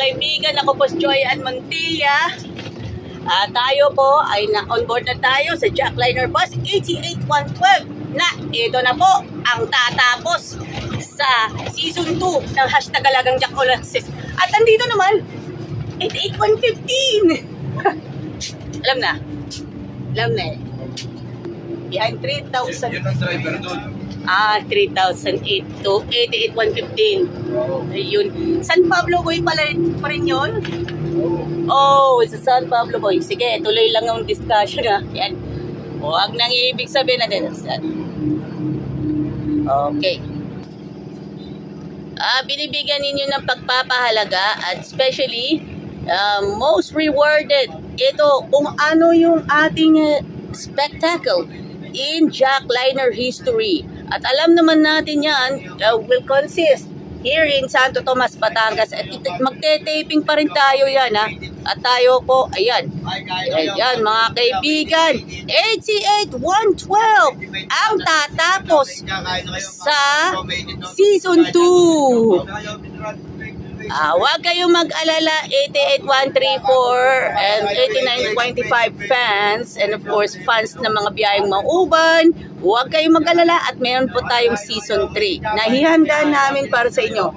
kaibigan, ako po si Joy Ann Montilla. Tayo po ay on board na tayo sa Jackliner Bus 88112 na ito na po ang tatapos sa Season 2 ng Hashtag Alagang Jack All Access. At andito naman, 88115. Alam na eh. Behind 3,000. Yun ang driver doon. 3,008 to 88,115. Ayun. San Pablo Boy pa rin yun? Oh, sa San Pablo Boy. Sige, tuloy lang ang discussion ha. Yan. Huwag nang ibig sabihin natin. Okay. Binibigyan ninyo ng pagpapahalaga at especially most rewarded. Ito kung ano yung ating spectacle in Jackliner history. At alam naman natin yan will consist here in Santo Tomas, Batangas. At magte-taping pa rin tayo yan ha. At tayo po, ayan. Ayan mga kaibigan. 88112 ang tatapos sa Season 2. Huwag kayong mag-alala, 88134 and 8925 fans and of course fans ng mga biyayang mauban. Huwag kayong mag-alala at meron po tayong Season 3 na hihanda namin para sa inyo.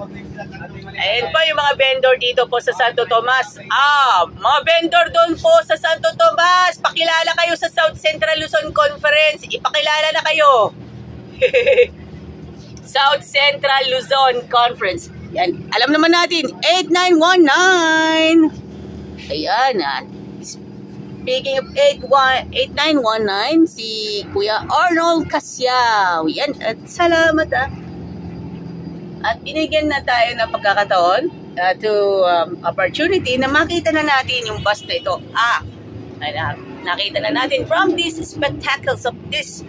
Ayan po yung mga vendor dito po sa Santo Tomas. Mga vendor doon po sa Santo Tomas, pakilala kayo sa South Central Luzon Conference. Ipakilala na kayo. South Central Luzon Conference. Yan. Alam naman natin, 8919. Ayan. Speaking of 8919, si Kuya Arnold Casyaw. Yan. At salamat At binigyan na tayo ng pagkakataon to opportunity na makita na natin yung bus na ito. Nakita na natin from these spectacles of this.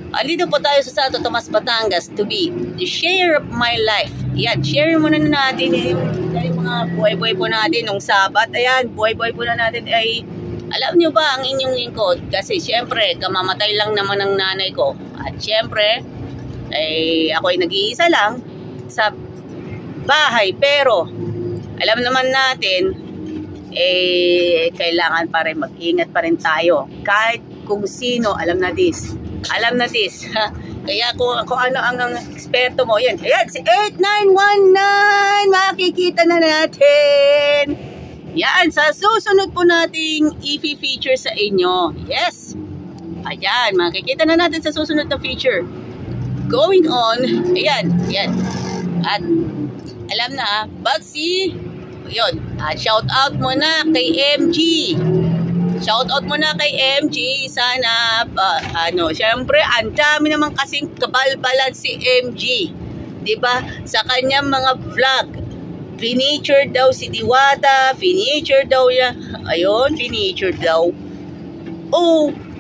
Andito po tayo sa Santo Tomas, Batangas to be the share of my life. Yan, share muna na natin yung mga buhay-buhay po natin nung Sabat. Ayan, buhay-buhay po na natin ay alam nyo ba ang inyong lingkod? Kasi syempre, kamamatay lang naman ng nanay ko. At syempre, ay ako ay nag-iisa lang sa bahay. Pero, alam naman natin, kailangan pa rin mag-ingat pa rin tayo. Kahit kung sino, alam na this. Kaya kung ano ang eksperto mo, yan. Ayan, si 8919, makikita na natin. Yan, sa susunod po nating i-feature sa inyo. Yes. Ayan, makikita na natin sa susunod na feature. Going on, ayan. At alam na, Bugsy, yun, shout out mo na kay MG. Shoutout mo na kay MG. Sana, syempre, ang dami naman kasing kabalbalan si MG. Diba? Sa kanyang mga vlog. Featured daw si Diwata. Featured daw niya. Ayun, featured daw.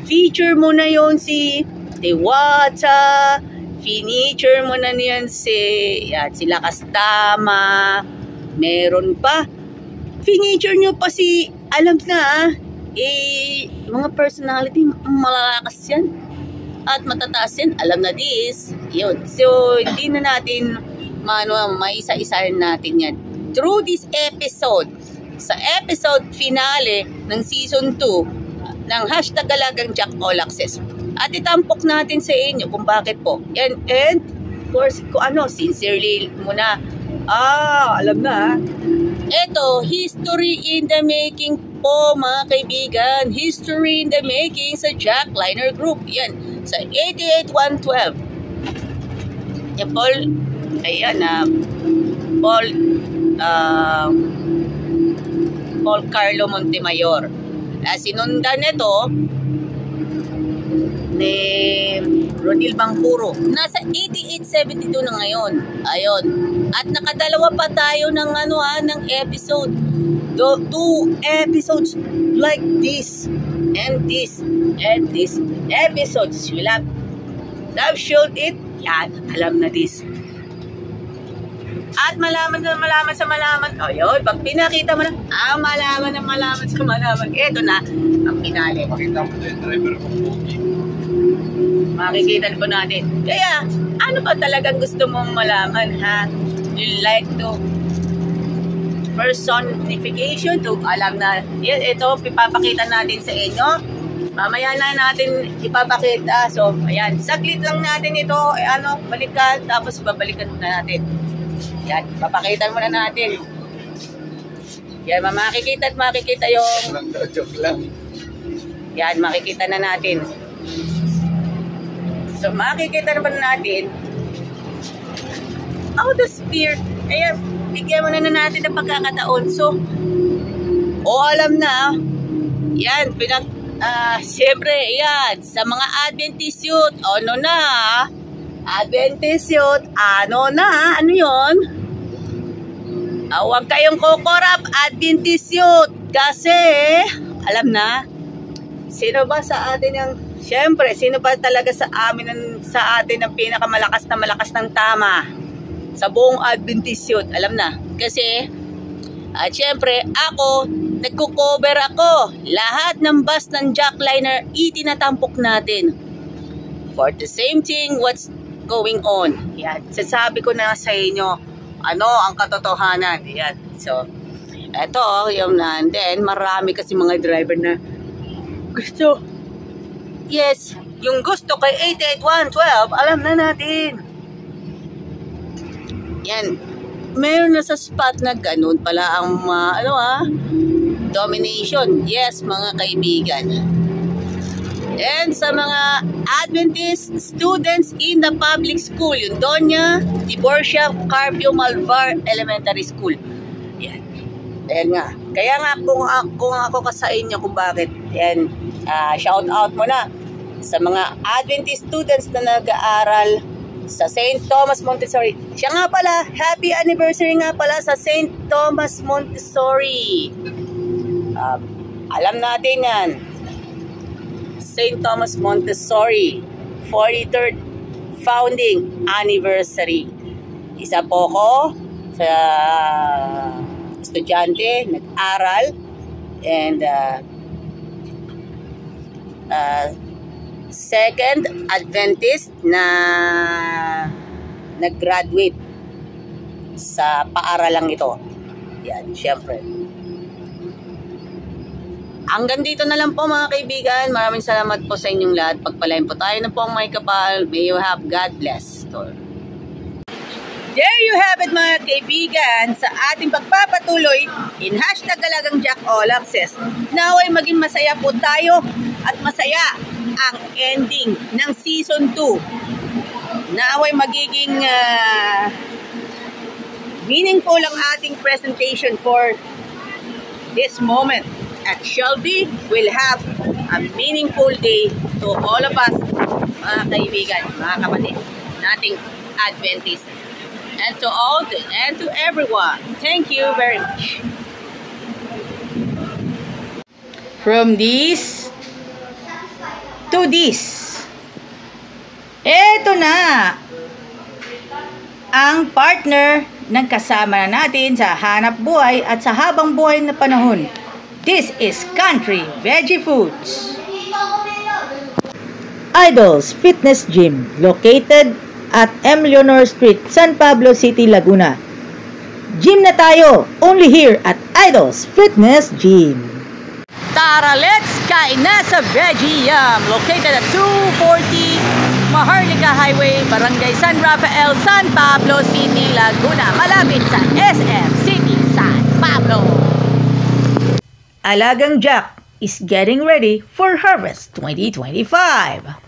Feature mo na yon si Diwata. Feature mo na niyan sila Kastama. Meron pa. Feature nyo pa si, alam na mga personality, malalakas yan at matataas yan, alam na this yun. So hindi na natin maisa-isahin natin yan through this episode, sa episode finale ng Season 2 ng Hashtag Alagang Jack All Access. At itampok natin sa inyo kung bakit po and of course kung sincerely muna alam na ito, history in the making po mga kaibigan. History in the making sa Jackliner Group. Yan, sa 88112. Paul Carlo Montemayor. Sinundan nito ni Rodil Bangpuro. Nasa 8872 na ngayon. Ayun. At nakadalawa pa tayo ng ng episode. 2 episodes like this and this episodes will have showed it. Yan, alam na this. At malaman sa malaman. Yun, pag pinakita mo na, malaman sa malaman. Ito na, ang pinali. Makita mo yung driver ko. Makikita po natin. Kaya, ano ba talagang gusto mong malaman, ha? You like to personification to alam na ito ipapakita natin sa inyo. Mamaya na natin ipapakita. So ayan, saglit lang natin ito, balikan, tapos babalikan muna natin. Yan, papakita muna natin. Yan, makikita at makikita yung Joke lang. yan, makikita na natin. So makikita naman natin how the spear. Ayan, bigyan mo na natin ng pagkakataon. So alam na yan, siyempre, yan, sa mga Adventist youth, Adventist youth, ano yun? Huwag kayong kukorap, Adventist youth, kasi, alam na, sino ba sa atin yung, siyempre, sino ba talaga sa atin ang pinakamalakas ng tama? Sa buong Adventist youth, alam na, kasi, at siyempre, nagko-cover ako. Lahat ng bus ng jackliner, itinatampok natin. For the same thing, what's going on. Yan. Sasabi ko na sa inyo, ano ang katotohanan. Yan. So, eto, yung then, marami kasi mga driver na gusto. Yes, yung gusto kay 88112, alam na natin. Yan. Meron na sa spot na ganun pala ang domination. Yes, mga kaibigan. And sa mga Adventist students in the public school, yung Doña Tiborcia Carpio Malvar Elementary School. Yan. Ayan nga. Kaya nga kung ako ka sa inyo kung bakit. Yan. Shout out mo na sa mga Adventist students na nag-aaral sa St. Thomas Montessori. Siya nga pala, happy anniversary nga pala sa St. Thomas Montessori. Alam natin yan. St. Thomas Montessori, 43rd founding anniversary. Isa po ko sa estudyante, nag-aral, and second Adventist na nag-graduate sa paaralang ito. Yan, syempre. Hanggang dito na lang po mga kaibigan. Maraming salamat po sa inyong lahat. Pagpalain po tayo na po ang may kapal. May you have God bless. There you have it mga kaibigan sa ating pagpapatuloy in hashtag Galagang Jack All Access. Naway maging masaya po tayo at masaya ang ending ng season 2. Naway magiging meaningful ang ating presentation for this moment. At Shelby will have a meaningful day to all of us, mga kaibigan, mga kapatid, nating Adventist. And to all and to everyone, thank you very much. From this to this. Eto na ang partner ng kasama na natin sa hanap buhay at sa habang buhay na panahon. This is Country Veggie Foods. Idols Fitness Gym, located at M. Leonor Street, San Pablo City, Laguna. Gym na tayo, only here at Idols Fitness Gym. Tara, let's kain na sa Veggie Yum, located at 240 Maharlika Highway, Barangay San Rafael, San Pablo City, Laguna. Malapit sa SM City, San Pablo. Alagang Jack is getting ready for Harvest 2025.